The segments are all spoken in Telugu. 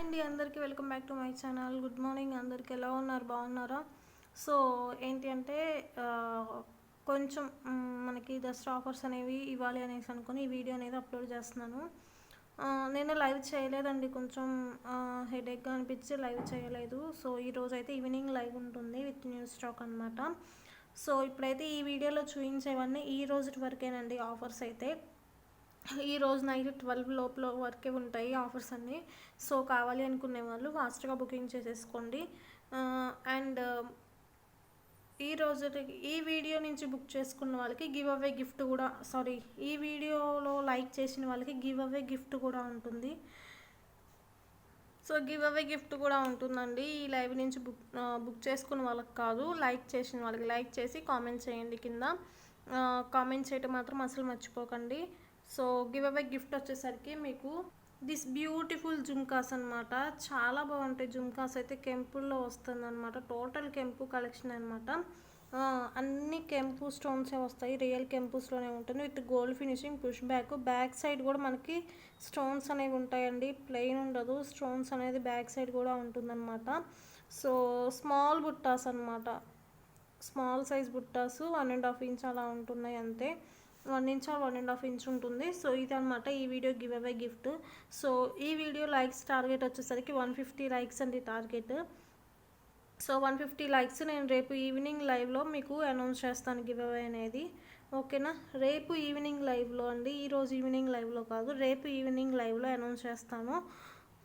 అండి అందరికీ welcome back to my channel. Good morning అందరికీ. ఎలా ఉన్నారు? బాగున్నారా? సో ఏంటి అంటే కొంచెం మనకి దసరా ఆఫర్స్ అనేవి ఇవ్వాలి అనేసి అనుకుని ఈ వీడియో అనేది అప్లోడ్ చేస్తున్నాను. నేను లైవ్ చేయలేదండి, కొంచెం హెడేక్గా అనిపించి లైవ్ చేయలేదు. సో ఈరోజు అయితే ఈవినింగ్ లైవ్ ఉంటుంది విత్ న్యూ స్టాక్ అనమాట. సో ఇప్పుడైతే ఈ వీడియోలో చూపించేవన్నీ ఈ రోజు వరకేనండి ఆఫర్స్ అయితే. ఈరోజు నైట్ 12 లోపల వరకే ఉంటాయి ఆఫర్స్ అన్నీ. సో కావాలి అనుకునే వాళ్ళు ఫాస్ట్గా బుకింగ్ చేసేసుకోండి. అండ్ ఈ వీడియో నుంచి బుక్ చేసుకున్న వాళ్ళకి గివ్ అవే గిఫ్ట్ కూడా, ఈ వీడియోలో లైక్ చేసిన వాళ్ళకి గివ్ అవే గిఫ్ట్ కూడా ఉంటుంది. సో గివ్ అవే గిఫ్ట్ కూడా ఉంటుందండి. ఈ లైవ్ నుంచి బుక్ చేసుకున్న వాళ్ళకి కాదు, లైక్ చేసిన వాళ్ళకి. లైక్ చేసి కామెంట్ చేయండి కింద. కామెంట్ చేయటం మాత్రం అసలు మర్చిపోకండి. సో గివ్ అవే గిఫ్ట్ వచ్చేసరికి మీకు దిస్ బ్యూటిఫుల్ జుమ్కాస్ అనమాట. చాలా బాగుంటాయి జుమ్కాస్ అయితే. కెంపుల్లో వస్తుంది అనమాట, టోటల్ కెంపు కలెక్షన్ అనమాట. అన్ని కెంపు స్టోన్సే వస్తాయి, రియల్ కెంపుస్లోనే ఉంటుంది with gold finishing. Push back side కూడా మనకి స్టోన్స్ అనేవి ఉంటాయండి, ప్లెయిన్ ఉండదు. స్టోన్స్ అనేది బ్యాక్ సైడ్ కూడా ఉంటుందన్నమాట. సో స్మాల్ బుట్టాస్ అనమాట, స్మాల్ సైజ్ బుట్టాసు 1.5 ఇంచ్ అలా ఉంటున్నాయి అంతే. 1 ఇంచ్ 1.5 ఇంచ్ ఉంటుంది. సో ఇదనమాట ఈ video give away gift. So ఈ వీడియో లైక్స్ టార్గెట్ వచ్చేసరికి 150 లైక్స్ అండి టార్గెట్. సో 150 లైక్స్ నేను రేపు ఈవినింగ్ లైవ్లో మీకు అనౌన్స్ చేస్తాను గివ్ అవే అనేది. ఓకేనా? రేపు ఈవినింగ్ లైవ్లో అండి, ఈరోజు ఈవినింగ్ లైవ్లో కాదు, రేపు ఈవినింగ్ లైవ్లో అనౌన్స్ చేస్తాను.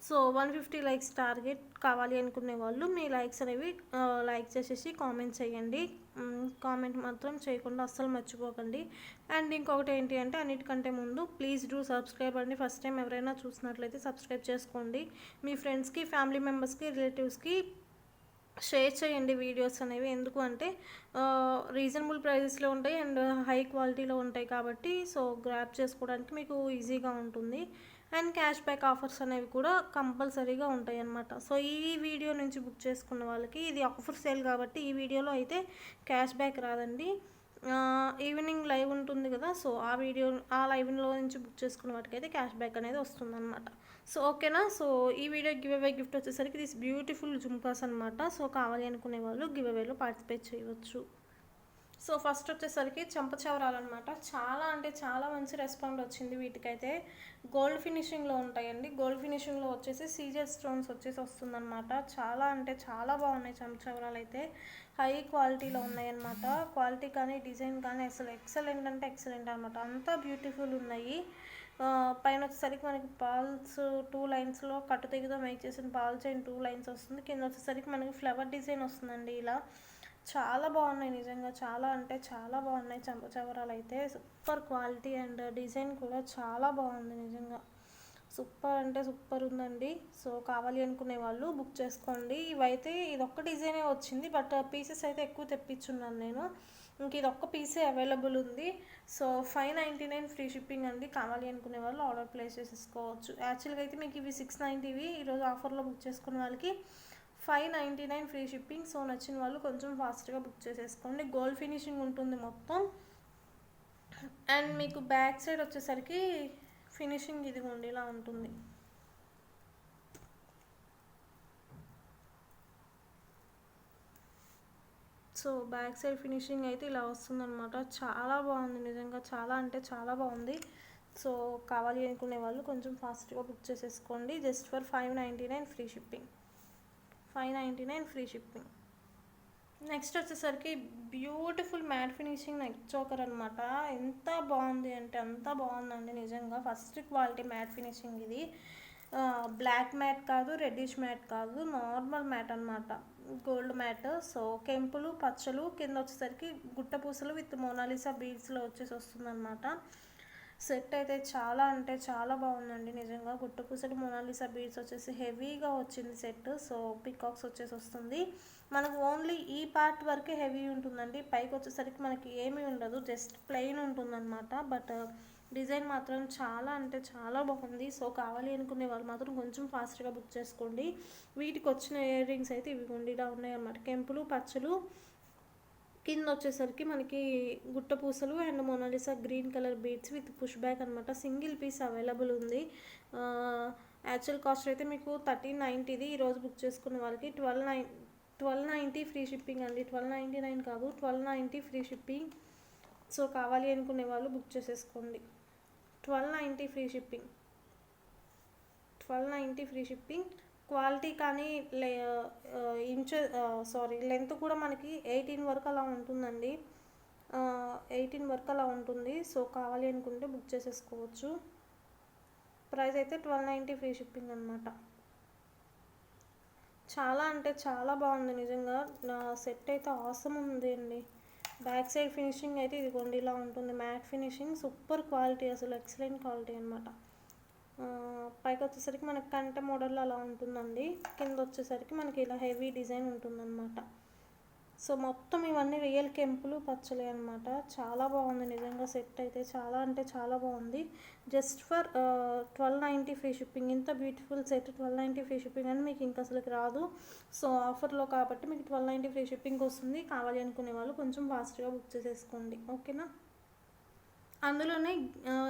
సో 150 లైక్స్ టార్గెట్ కావాలి అనుకునే వాళ్ళు మీ లైక్స్ అనేవి లైక్ చేసేసి కామెంట్ చేయండి. కామెంట్ మాత్రం చేయకుండా అస్సలు మర్చిపోకండి. అండ్ ఇంకొకటి ఏంటి అంటే, అన్నిటికంటే ముందు ప్లీజ్ డూ సబ్స్క్రైబ్ అండి. ఫస్ట్ టైం ఎవరైనా చూసినట్లయితే సబ్స్క్రైబ్ చేసుకోండి. మీ ఫ్రెండ్స్కి, ఫ్యామిలీ మెంబర్స్కి, రిలేటివ్స్కి షేర్ చేయండి వీడియోస్ అనేవి. ఎందుకు అంటే రీజనబుల్ ప్రైజెస్లో ఉంటాయి అండ్ హై క్వాలిటీలో ఉంటాయి కాబట్టి సో గ్రాప్ చేసుకోవడానికి మీకు ఈజీగా ఉంటుంది. అండ్ క్యాష్ బ్యాక్ ఆఫర్స్ అనేవి కూడా కంపల్సరీగా ఉంటాయి అన్నమాట. సో ఈ వీడియో నుంచి బుక్ చేసుకున్న వాళ్ళకి ఇది ఆఫర్ సేల్ కాబట్టి ఈ వీడియోలో అయితే క్యాష్ బ్యాక్ రాదండి. ఈవినింగ్ లైవ్ ఉంటుంది కదా, సో ఆ లైవ్లో నుంచి బుక్ చేసుకున్న వాటికి అయితే క్యాష్ బ్యాక్ అనేది వస్తుందన్నమాట. సో ఓకేనా? సో ఈ వీడియో గివ్ అవే గిఫ్ట్ వచ్చేసరికి దిస్ బ్యూటిఫుల్ జుమ్కాస్ అనమాట. సో కావాలి అనుకునే వాళ్ళు గివ్ అవేలో పార్టిసిపేట్ చేయవచ్చు. సో ఫస్ట్ వచ్చేసరికి చెంపచవరాలన్నమాట. చాలా అంటే చాలా మంచి రెస్పాండ్ వచ్చింది వీటికైతే. గోల్డ్ ఫినిషింగ్లో ఉంటాయండి. గోల్డ్ ఫినిషింగ్లో వచ్చేసి సీజర్ స్టోన్స్ వస్తుందన్నమాట. చాలా అంటే చాలా బాగున్నాయి చెంపచవరాలు అయితే. హై క్వాలిటీలో ఉన్నాయన్నమాట. క్వాలిటీ కానీ డిజైన్ కానీ అసలు ఎక్సలెంట్ అంటే ఎక్సలెంట్ అనమాట. అంతా బ్యూటిఫుల్ ఉన్నాయి. పైన వచ్చేసరికి మనకి పాల్స్ 2 లైన్స్లో కట్టు తెగితో మేక్ చేసిన పాల్ చైన్ 2 లైన్స్ వస్తుంది. కింద వచ్చేసరికి మనకి ఫ్లవర్ డిజైన్ వస్తుందండి. ఇలా చాలా బాగున్నాయి నిజంగా, చాలా అంటే చాలా బాగున్నాయి చెంపచవరాలు అయితే. సూపర్ క్వాలిటీ అండ్ డిజైన్ కూడా చాలా బాగుంది నిజంగా. సూపర్ అంటే సూపర్ ఉందండి. సో కావాలి అనుకునే వాళ్ళు బుక్ చేసుకోండి. ఇవైతే ఇదొక్క డిజైనే వచ్చింది, బట్ పీసెస్ అయితే ఎక్కువ తెప్పించున్నాను నేను. ఇంక ఇదొక్క పీసే అవైలబుల్ ఉంది. సో 599 ఫ్రీ షిప్పింగ్ అండి. కావాలి అనుకునే వాళ్ళు ఆర్డర్ ప్లేస్ చేసేసుకోవచ్చు. యాక్చువల్గా అయితే మీకు ఇవి 690, ఈరోజు ఆఫర్లో బుక్ చేసుకున్న వాళ్ళకి 599 ఫ్రీ షిప్పింగ్. సో నచ్చిన వాళ్ళు కొంచెం ఫాస్ట్గా బుక్ చేసేసుకోండి. గోల్డ్ ఫినిషింగ్ ఉంటుంది మొత్తం. అండ్ మీకు బ్యాక్ సైడ్ వచ్చేసరికి ఫినిషింగ్ ఇదిగోండి ఇలా ఉంటుంది. సో బ్యాక్ సైడ్ ఫినిషింగ్ అయితే ఇలా వస్తుందన్నమాట. చాలా బాగుంది నిజంగా, చాలా అంటే చాలా బాగుంది. సో కావాలి అనుకునే వాళ్ళు కొంచెం ఫాస్ట్గా బుక్ చేసేసుకోండి. Just for 599 free shipping. 599 free shipping. Next వచ్చేసరికి beautiful matte finishing neck choker అనమాట. ఎంత బాగుంది అంటే అంత బాగుందండి నిజంగా. ఫస్ట్ క్వాలిటీ మ్యాట్ ఫినిషింగ్ ఇది. బ్లాక్ మ్యాట్ కాదు, రెడ్డిష్ మ్యాట్ కాదు, నార్మల్ మ్యాట్ అనమాట, గోల్డ్ మ్యాట్. సో కెంపులు పచ్చలు, కింద వచ్చేసరికి గుట్ట పూసలు విత్ మోనాలిసా బీడ్స్లో వస్తుందన్నమాట. సెట్ అయితే చాలా అంటే చాలా బాగుందండి నిజంగా. గుట్ట పూసలు మోనాలిసా బీడ్స్ వచ్చేసి హెవీగా వచ్చింది సెట్. సో పికాక్స్ వస్తుంది. మనకు ఓన్లీ ఈ పార్ట్ వరకే హెవీ ఉంటుందండి. పైకి వచ్చేసరికి మనకి ఏమీ ఉండదు, జస్ట్ ప్లెయిన్ ఉంటుందన్నమాట. బట్ డిజైన్ మాత్రం చాలా అంటే చాలా బాగుంది. సో కావాలి అనుకునే వాళ్ళు మాత్రం కొంచెం ఫాస్ట్గా బుక్ చేసుకోండి. వీటికి వచ్చిన ఇయర్ రింగ్స్ అయితే ఇవి గుండిలా ఉన్నాయన్నమాట. కెంపులు పచ్చలు, కింద వచ్చేసరికి మనకి గుట్ట పూసలు and Monalisa green colour beads with push back అనమాట. సింగిల్ పీస్ అవైలబుల్ ఉంది. యాక్చువల్ కాస్ట్ అయితే మీకు 1390, ఈరోజు బుక్ చేసుకున్న వాళ్ళకి 1290 ఫ్రీ షిప్పింగ్ అండి. 1299 కాదు, 1290 ఫ్రీ షిప్పింగ్. సో కావాలి అనుకునే వాళ్ళు బుక్ చేసేసుకోండి. 1290 free shipping, 1290 free shipping. Quality కానీ లెంత్ కూడా మనకి 18 వరకు అలా ఉంటుందండి. 18 వరకు అలా ఉంటుంది. సో కావాలి అనుకుంటే బుక్ చేసేసుకోవచ్చు. ప్రైస్ అయితే 1290 ఫ్రీ షిప్పింగ్ అనమాట. చాలా అంటే చాలా బాగుంది నిజంగా. నా సెట్ అయితే ఆసమ్ ఉంది అండి. బ్యాక్ సైడ్ ఫినిషింగ్ అయితే ఇదిగోండి ఇలా ఉంటుంది. మ్యాట్ ఫినిషింగ్, సూపర్ క్వాలిటీ, అసలు ఎక్సలెంట్ క్వాలిటీ అనమాట. పైకి వచ్చేసరికి మనకి కంట మోడల్ అలా ఉంటుందండి. కింద వచ్చేసరికి మనకి ఇలా హెవీ డిజైన్ ఉంటుందన్నమాట. సో మొత్తం ఇవన్నీ రియల్ కెంపులు పచ్చలే అనమాట. చాలా బాగుంది నిజంగా. సెట్ అయితే చాలా అంటే చాలా బాగుంది. Just for 1290 free shipping. ఇంత బ్యూటిఫుల్ సెట్ 1290 ఫ్రీ షిప్పింగ్ అని మీకు ఇంకా అసలుకి రాదు. సో ఆఫర్లో కాబట్టి మీకు 1290 ఫ్రీ షిప్పింగ్ వస్తుంది. కావాలి అనుకునే వాళ్ళు కొంచెం ఫాస్ట్గా బుక్ చేసేసుకోండి, ఓకేనా. అందులోనే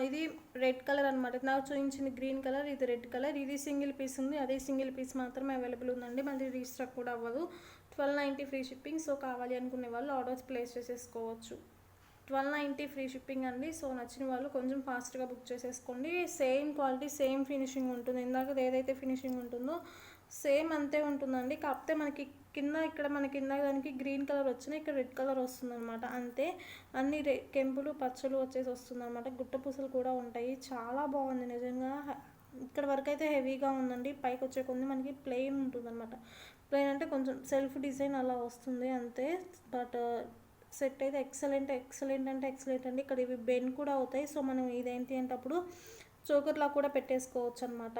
ఇది రెడ్ కలర్ అనమాట. నాకు చూపించింది గ్రీన్ కలర్, ఇది రెడ్ కలర్. ఇది సింగిల్ పీస్ ఉంది, అదే సింగిల్ పీస్ మాత్రమే అవైలబుల్ ఉందండి. మళ్ళీ రీస్టాక్ కూడా అవ్వదు. 1290 ఫ్రీ షిప్పింగ్. సో కావాలి అనుకునే వాళ్ళు ఆర్డర్స్ ప్లేస్ చేసేసుకోవచ్చు. 1290 ఫ్రీ షిప్పింగ్ అండి. సో నచ్చిన వాళ్ళు కొంచెం ఫాస్ట్గా బుక్ చేసేసుకోండి. సేమ్ క్వాలిటీ, సేమ్ ఫినిషింగ్ ఉంటుంది. ఇందాక ఏదైతే ఫినిషింగ్ ఉంటుందో సేమ్ అంతే ఉంటుందండి. కాకపోతే మనకి కింద ఇక్కడ మనకి కింద దానికి గ్రీన్ కలర్ వచ్చినాయి, ఇక్కడ రెడ్ కలర్ వస్తుంది అనమాట. అంతే. అన్ని కెంపులు పచ్చలు వచ్చేసి వస్తుంది అనమాట. గుట్ట పూసలు కూడా ఉంటాయి. చాలా బాగుంది నిజంగా. ఇక్కడ వరకు అయితే హెవీగా ఉందండి. పైకి వచ్చే కొన్ని మనకి ప్లెయిన్ ఉంటుంది అనమాట. ప్లెయిన్ అంటే కొంచెం సెల్ఫ్ డిజైన్ అలా వస్తుంది అంతే. బట్ సెట్ అయితే ఎక్సలెంట్ అండి. ఇక్కడ ఇవి బెండ్ కూడా అవుతాయి. సో మనం ఇదేంటి అంటే అప్పుడు చోకర్లా కూడా పెట్టేసుకోవచ్చు అనమాట.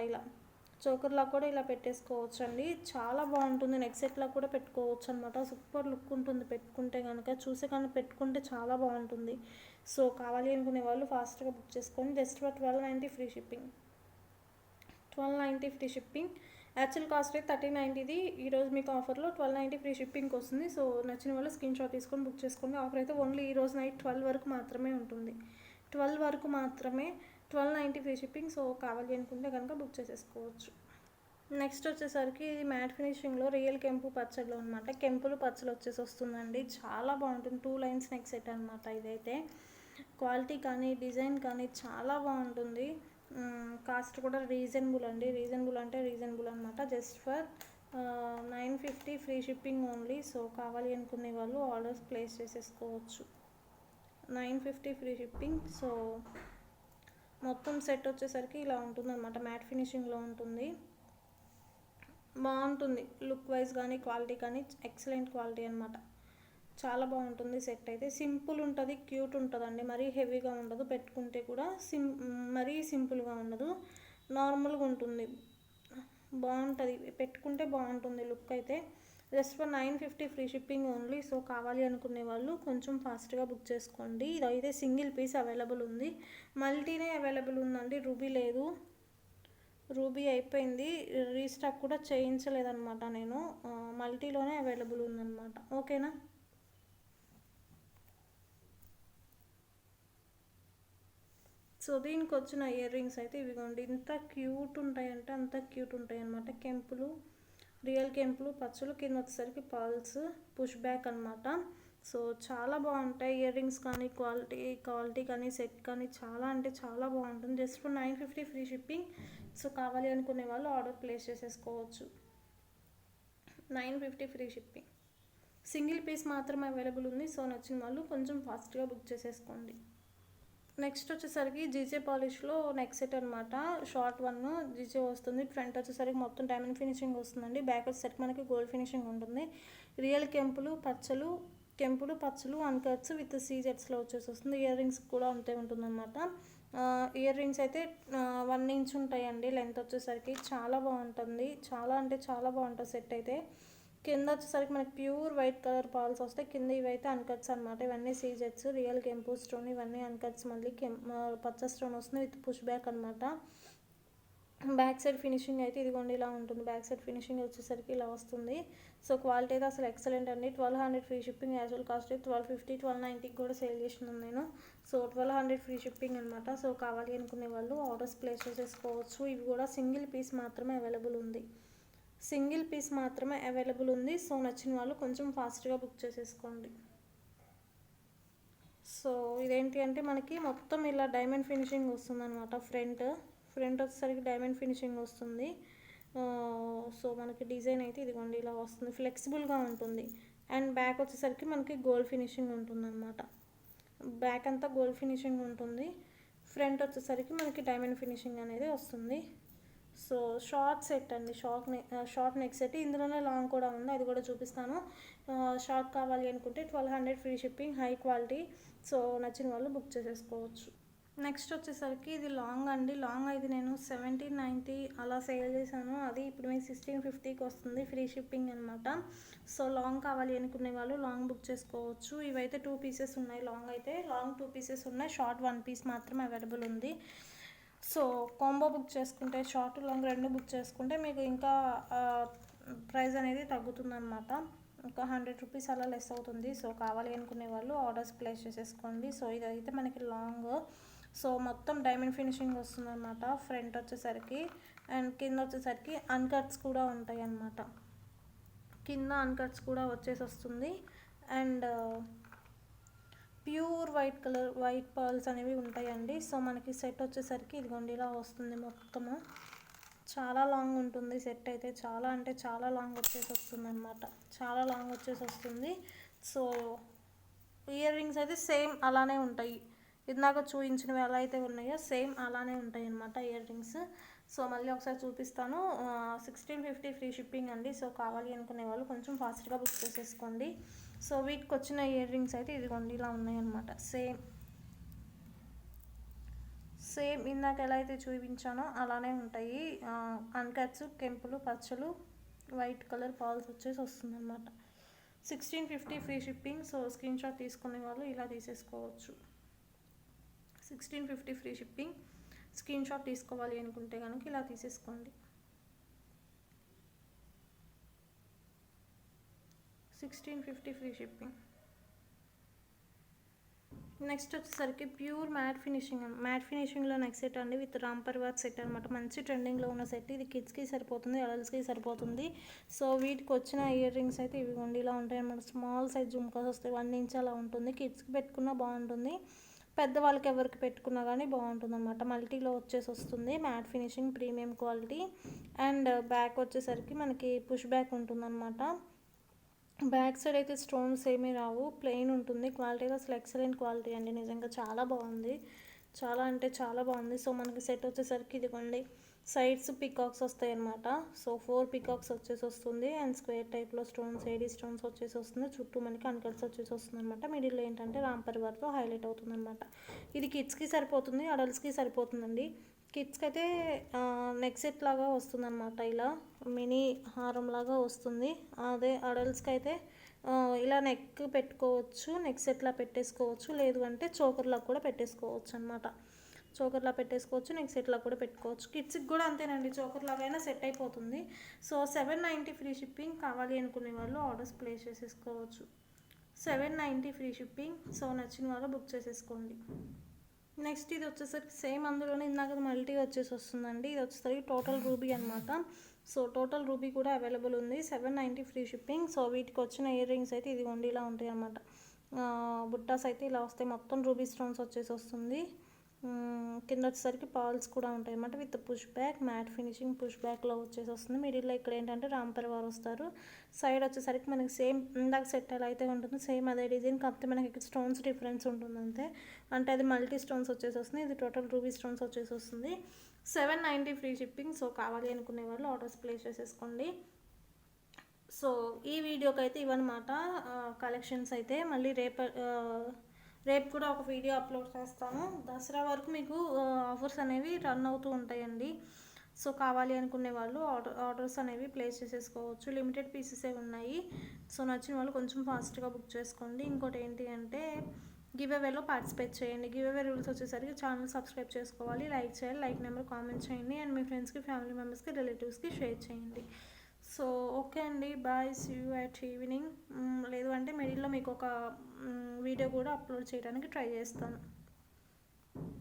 చోకర్లా కూడా ఇలా పెట్టేసుకోవచ్చు అండి. చాలా బాగుంటుంది. నెక్ సెట్లా కూడా పెట్టుకోవచ్చు అనమాట. సూపర్ లుక్ ఉంటుంది పెట్టుకుంటే కనుక. చూసే కానీ పెట్టుకుంటే చాలా బాగుంటుంది. సో కావాలి అనుకునే వాళ్ళు ఫాస్ట్గా బుక్ చేసుకోండి. Just for 1290 free shipping. 1290 free shipping. Actual cost అయితే 1390. ఈరోజు మీకు ఆఫర్లో 1290 ఫ్రీ షిప్పింగ్కి వస్తుంది. సో నచ్చిన వాళ్ళు స్క్రీన్ షాట్ తీసుకొని బుక్ చేసుకోండి. ఆఫర్ అయితే ఓన్లీ ఈరోజు నైట్ 12 వరకు మాత్రమే ఉంటుంది. 12 వరకు మాత్రమే. 1290 ఫ్రీ షిప్పింగ్. సో కావాలి అనుకుంటే కనుక బుక్ చేసేసుకోవచ్చు. నెక్స్ట్ వచ్చేసరికి ఇది మ్యాట్ ఫినిషింగ్లో రియల్ కెంపు పచ్చళ్ళు అనమాట. కెంపులు పచ్చలు వచ్చేసి వస్తుందండి. చాలా బాగుంటుంది. 2 లైన్స్ నెక్ సెట్ అనమాట. ఇదైతే క్వాలిటీ కానీ డిజైన్ కానీ చాలా బాగుంటుంది. కాస్ట్ కూడా రీజనబుల్ అండి. రీజనబుల్ అనమాట. Just for 950 free shipping only. So కావాలి అనుకునే వాళ్ళు ఆర్డర్స్ ప్లేస్ చేసేసుకోవచ్చు. 950 ఫ్రీ షిప్పింగ్. సో మొత్తం సెట్ వచ్చేసరికి ఇలా ఉంటుంది అనమాట. మ్యాట్ ఫినిషింగ్లో ఉంటుంది. బాగుంటుంది లుక్ వైజ్ కానీ క్వాలిటీ కానీ ఎక్సలెంట్ క్వాలిటీ అనమాట. చాలా బాగుంటుంది సెట్ అయితే. సింపుల్ ఉంటుంది, క్యూట్ ఉంటుందండి. మరీ హెవీగా ఉండదు. పెట్టుకుంటే కూడా మరీ సింపుల్గా ఉండదు, నార్మల్గా ఉంటుంది. బాగుంటుంది, పెట్టుకుంటే బాగుంటుంది లుక్ అయితే. Just for 950 free shipping only. So కావాలి అనుకునే వాళ్ళు కొంచెం ఫాస్ట్గా బుక్ చేసుకోండి. ఇదైతే సింగిల్ పీస్ అవైలబుల్ ఉంది. మల్టీనే అవైలబుల్ ఉందండి. రూబీ లేదు, రూబీ అయిపోయింది. రీస్టాక్ కూడా చేయించలేదన్నమాట నేను. మల్టీలోనే అవైలబుల్ ఉందన్నమాట, ఓకేనా. సో దీనికి వచ్చిన ఇయర్ రింగ్స్ అయితే ఇవిగోండి. ఇంత క్యూట్ ఉంటాయంటే అంత క్యూట్ ఉంటాయి అన్నమాట. కెంపులు, రియల్ కెంపులు పచ్చలు. కింద వచ్చేసరికి పర్ల్స్, పుష్ బ్యాక్ అనమాట. సో చాలా బాగుంటాయి. ఇయర్ రింగ్స్ కానీ క్వాలిటీ కానీ సెట్ కానీ చాలా అంటే చాలా బాగుంటుంది. Just for 950 free shipping. So కావాలి అనుకునే వాళ్ళు ఆర్డర్ ప్లేస్ చేసేసుకోవచ్చు. 950 ఫ్రీ షిప్పింగ్. సింగిల్ పీస్ మాత్రమే అవైలబుల్ ఉంది. సో నచ్చిన వాళ్ళు కొంచెం ఫాస్ట్గా బుక్ చేసేసుకోండి. నెక్స్ట్ వచ్చేసరికి జీజే పాలిష్లో నెక్ సెట్ అనమాట. షార్ట్ 1 జీజే వస్తుంది. ఫ్రంట్ వచ్చేసరికి మొత్తం డైమండ్ ఫినిషింగ్ వస్తుందండి. బ్యాక్ వచ్చేసరికి మనకి గోల్డ్ ఫినిషింగ్ ఉంటుంది. రియల్ కెంపులు పచ్చలు అన్కట్స్ విత్ సీజెట్స్లో వచ్చేసి వస్తుంది. ఇయర్ రింగ్స్ కూడా అంతే ఉంటుందన్నమాట. ఇయర్ రింగ్స్ అయితే 1 ఇంచ్ ఉంటాయండి లెంత్ వచ్చేసరికి. చాలా బాగుంటుంది, చాలా అంటే చాలా బాగుంటుంది సెట్ అయితే. కింద వచ్చేసరికి మనకి ప్యూర్ వైట్ కలర్ పాల్స్ వస్తాయి. కింద ఇవైతే అన్కట్స్ అనమాట. ఇవన్నీ సీజెట్స్, రియల్ కెంపు స్టోన్ ఇవన్నీ అన్కట్స్. మళ్ళీ పచ్చ స్టోన్ వస్తుంది విత్ పుష్ బ్యాక్ అనమాట. బ్యాక్ సైడ్ ఫినిషింగ్ అయితే ఇదిగోండి ఇలా ఉంటుంది. బ్యాక్ సైడ్ ఫినిషింగ్ వచ్చేసరికి ఇలా వస్తుంది. సో క్వాలిటీ అయితే అసలు ఎక్సలెంట్ అండి. 1200 ఫ్రీ షిప్పింగ్, యాజువల్ కాస్ట్ 1250 1290 కూడా సేల్ చేసినాను నేను. సో 1200 ఫ్రీ షిప్పింగ్ అనమాట. సో కావాలి అనుకునే వాళ్ళు ఆర్డర్స్ ప్లేస్ చేసేసుకోవచ్చు. ఇవి కూడా సింగిల్ పీస్ మాత్రమే అవైలబుల్ ఉంది. సింగిల్ పీస్ మాత్రమే అవైలబుల్ ఉంది. సో నచ్చిన వాళ్ళు కొంచెం ఫాస్ట్గా బుక్ చేసేసుకోండి. సో ఇదేంటి అంటే మనకి మొత్తం ఇలా డైమండ్ ఫినిషింగ్ వస్తుంది అనమాట. ఫ్రంట్ వచ్చేసరికి డైమండ్ ఫినిషింగ్ వస్తుంది. సో మనకి డిజైన్ అయితే ఇదిగోండి ఇలా వస్తుంది, ఫ్లెక్సిబుల్గా ఉంటుంది. అండ్ బ్యాక్ వచ్చేసరికి మనకి గోల్డ్ ఫినిషింగ్ ఉంటుంది అనమాట. బ్యాక్ అంతా గోల్డ్ ఫినిషింగ్ ఉంటుంది. ఫ్రంట్ వచ్చేసరికి మనకి డైమండ్ ఫినిషింగ్ అనేది వస్తుంది. సో షార్ట్ సెట్ అండి, షార్ట్ నెక్ సెట్. ఇందులోనే లాంగ్ కూడా ఉంది, అది కూడా చూపిస్తాను. షార్ట్ కావాలి అనుకుంటే 1200 free shipping, high quality. So నచ్చిన వాళ్ళు బుక్ చేసేసుకోవచ్చు. నెక్స్ట్ వచ్చేసరికి ఇది లాంగ్ అండి. లాంగ్ అయితే నేను 1790 అలా సేల్ చేశాను. అది ఇప్పుడు మీకు 1650కి వస్తుంది, ఫ్రీ షిప్పింగ్ అనమాట. సో లాంగ్ కావాలి అనుకునే వాళ్ళు లాంగ్ బుక్ చేసుకోవచ్చు. ఇవైతే 2 పీసెస్ ఉన్నాయి. లాంగ్ 2 పీసెస్ ఉన్నాయి, షార్ట్ 1 పీస్ మాత్రమే అవైలబుల్ ఉంది. సో కాంబో బుక్ చేసుకుంటే, షార్ట్ లాంగ్ రెండు బుక్ చేసుకుంటే మీకు ఇంకా ప్రైస్ అనేది తగ్గుతుందన్నమాట. ఇంకా 100 రూపీస్ అలా లెస్ అవుతుంది. సో కావాలి అనుకునే వాళ్ళు ఆర్డర్స్ ప్లేస్ చేసేసుకోండి. సో ఇదైతే మనకి లాంగ్. సో మొత్తం డైమండ్ ఫినిషింగ్ వస్తుంది అనమాట ఫ్రంట్ వచ్చేసరికి. అండ్ కింద వచ్చేసరికి అన్కట్స్ కూడా ఉంటాయి అన్నమాట. కింద అన్కట్స్ కూడా వచ్చేసి వస్తుంది. అండ్ ప్యూర్ వైట్ పర్ల్స్ అనేవి ఉంటాయండి. సో మనకి సెట్ వచ్చేసరికి ఇదిగోండి ఇలా వస్తుంది మొత్తము. చాలా లాంగ్ ఉంటుంది సెట్ అయితే, చాలా అంటే చాలా లాంగ్ వచ్చేసి వస్తుంది అనమాట. చాలా లాంగ్ వచ్చేసి వస్తుంది. సో ఇయర్ రింగ్స్ అయితే సేమ్ అలానే ఉంటాయి. ఇందాక చూపించినవి ఎలా అయితే ఉన్నాయో సేమ్ అలానే ఉంటాయి అన్నమాట ఇయర్ రింగ్స్. సో మళ్ళీ ఒకసారి చూపిస్తాను. 1650 ఫ్రీ షిప్పింగ్ అండి. సో కావాలి అనుకునే వాళ్ళు కొంచెం ఫాస్ట్గా బుక్ చేసేసుకోండి. సో వీటికి వచ్చిన ఇయర్ రింగ్స్ అయితే ఇదిగోండి ఇలా ఉన్నాయన్నమాట. సేమ్ ఇందాక ఎలా అయితే చూపించానో అలానే ఉంటాయి. అన్కట్స్, కెంపులు, పచ్చలు, వైట్ కలర్ పాల్స్ వచ్చేసి వస్తుంది అనమాట. 1650 free shipping. So screen shot తీసుకునే వాళ్ళు ఇలా తీసేసుకోవచ్చు. 1650 ఫ్రీ షిప్పింగ్. స్క్రీన్ షాట్ తీసుకోవాలి అనుకుంటే కనుక ఇలా తీసేసుకోండి. 1650 ఫ్రీ షిప్పింగ్. నెక్స్ట్ వచ్చేసరికి ప్యూర్ మ్యాట్ ఫినిషింగ్లో నెక్ సెట్ అండి, విత్ రాంపర్ వర్క్ సెట్ అనమాట. మంచి ట్రెండింగ్లో ఉన్న సెట్. ఇది కిడ్స్కి సరిపోతుంది, అడల్ట్స్కి సరిపోతుంది. సో వీటికి వచ్చిన ఇయర్ రింగ్స్ అయితే ఇవి ఇలా ఉంటాయి అన్నమాట. స్మాల్ సైజ్ జుమ్కాస్ వస్తాయి, 1 ఇంచ్ అలా ఉంటుంది. కిడ్స్కి పెట్టుకున్నా బాగుంటుంది, పెద్దవాళ్ళకి ఎవరికి పెట్టుకున్నా కానీ బాగుంటుంది అనమాట. మల్టీలో వచ్చేసి వస్తుంది, matte finishing, premium quality. And back వచ్చేసరికి మనకి పుష్ బ్యాక్ ఉంటుందన్నమాట. బ్యాక్ సైడ్ అయితే స్టోన్స్ ఏమీ రావు, ప్లెయిన్ ఉంటుంది. క్వాలిటీ అసలు ఎక్సలెంట్ క్వాలిటీ అండి, నిజంగా చాలా బాగుంది, చాలా అంటే చాలా బాగుంది. సో మనకి సెట్ వచ్చేసరికి ఇదిగోండి సైడ్స్ పికాక్స్ వస్తాయి అన్నమాట. సో 4 పికాక్స్ వచ్చేసి వస్తుంది. అండ్ స్క్వేర్ టైప్లో స్టోన్స్, ఏడీ స్టోన్స్ వచ్చేసి వస్తుంది. చుట్టూ మనకి అన్కట్స్ వచ్చేసి వస్తుంది అనమాట. మిడిల్లో ఏంటంటే రాంపర్ వర్క్తో హైలైట్ అవుతుంది అనమాట. ఇది కిడ్స్కి సరిపోతుంది, అడల్ట్స్కి సరిపోతుందండి. కిడ్స్కి అయితే నెక్ సెట్ లాగా వస్తుంది అనమాట, ఇలా మినీ హారం లాగా వస్తుంది. అదే అడల్ట్స్కి అయితే ఇలా నెక్ పెట్టుకోవచ్చు, నెక్ సెట్లా పెట్టేసుకోవచ్చు, లేదు అంటే చోకర్లా కూడా పెట్టేసుకోవచ్చు అనమాట. చోకర్లా పెట్టేసుకోవచ్చు, నెక్ సెట్లా కూడా పెట్టుకోవచ్చు. కిడ్స్కి కూడా అంతేనండి, చోకర్ లాగైనా సెట్ అయిపోతుంది. So 790 free shipping. కావాలి అనుకునే వాళ్ళు ఆర్డర్స్ ప్లేస్ చేసేసుకోవచ్చు. 790 ఫ్రీ షిప్పింగ్. సో నచ్చిన వాళ్ళు బుక్ చేసేసుకోండి. నెక్స్ట్ ఇది వచ్చేసరికి సేమ్ అందులోనే ఇందాక మల్టీ వచ్చేసి వస్తుందండి. ఇది వచ్చేసరికి టోటల్ రూబీ అనమాట. సో టోటల్ రూబీ కూడా అవైలబుల్ ఉంది, 790 ఫ్రీ షిప్పింగ్. సో వీటికి వచ్చిన ఇయర్ రింగ్స్ అయితే ఇది ఇలా ఉంటాయి అన్నమాట. బుట్టాస్ అయితే ఇలా వస్తాయి, మొత్తం రూబీ స్టోన్స్ వచ్చేసి వస్తుంది. కింద వచ్చేసరికి పాల్స్ కూడా ఉంటాయి అన్నమాట, with push back, matte finishing push బ్యాక్లో వచ్చేసి వస్తుంది. మిడిల్లో ఇక్కడ ఏంటంటే రాంపర్ వారు వస్తారు. సైడ్ వచ్చేసరికి మనకి సేమ్ ఇందాక సెట్ ఎలా అయితే ఉంటుందో సేమ్ అదే డిజైన్, కాకపోతే మనకి ఇక్కడ స్టోన్స్ డిఫరెన్స్ ఉంటుంది అంతే. అంటే అది మల్టీ స్టోన్స్ వచ్చేసి వస్తుంది, ఇది టోటల్ రూబీ స్టోన్స్ వచ్చేసి వస్తుంది. 790 ఫ్రీ షిప్పింగ్. సో కావాలి అనుకునే వాళ్ళు ఆర్డర్స్ ప్లేస్ చేసేసుకోండి. సో ఈ వీడియోకి అయితే ఇవన్నమాట కలెక్షన్స్ అయితే. మళ్ళీ రేపు కూడా ఒక వీడియో అప్లోడ్ చేస్తాను. దసరా వరకు మీకు ఆఫర్స్ అనేవి రన్ అవుతూ ఉంటాయండి. సో కావాలి అనుకునే వాళ్ళు ఆర్డర్స్ అనేవి ప్లేస్ చేసేసుకోవచ్చు. లిమిటెడ్ పీసెసే ఉన్నాయి. సో నచ్చిన వాళ్ళు కొంచెం ఫాస్ట్గా బుక్ చేసుకోండి. ఇంకోటి ఏంటి అంటే గివ్ అవేలో పార్టిసిపేట్ చేయండి. గివ్ అవే రూల్స్ వచ్చేసరికి ఛానల్ సబ్స్క్రైబ్ చేసుకోవాలి, లైక్ చేయాలి, లైక్ నెంబర్ కామెంట్ చేయండి, అండ్ మీ ఫ్రెండ్స్కి, ఫ్యామిలీ మెంబర్స్కి, రిలేటివ్స్కి షేర్ చేయండి. సో ఓకే అండి, bye, see you at evening. లేదు అంటే మిడిల్లో మీకు ఒక వీడియో కూడా అప్లోడ్ చేయడానికి ట్రై చేస్తాను.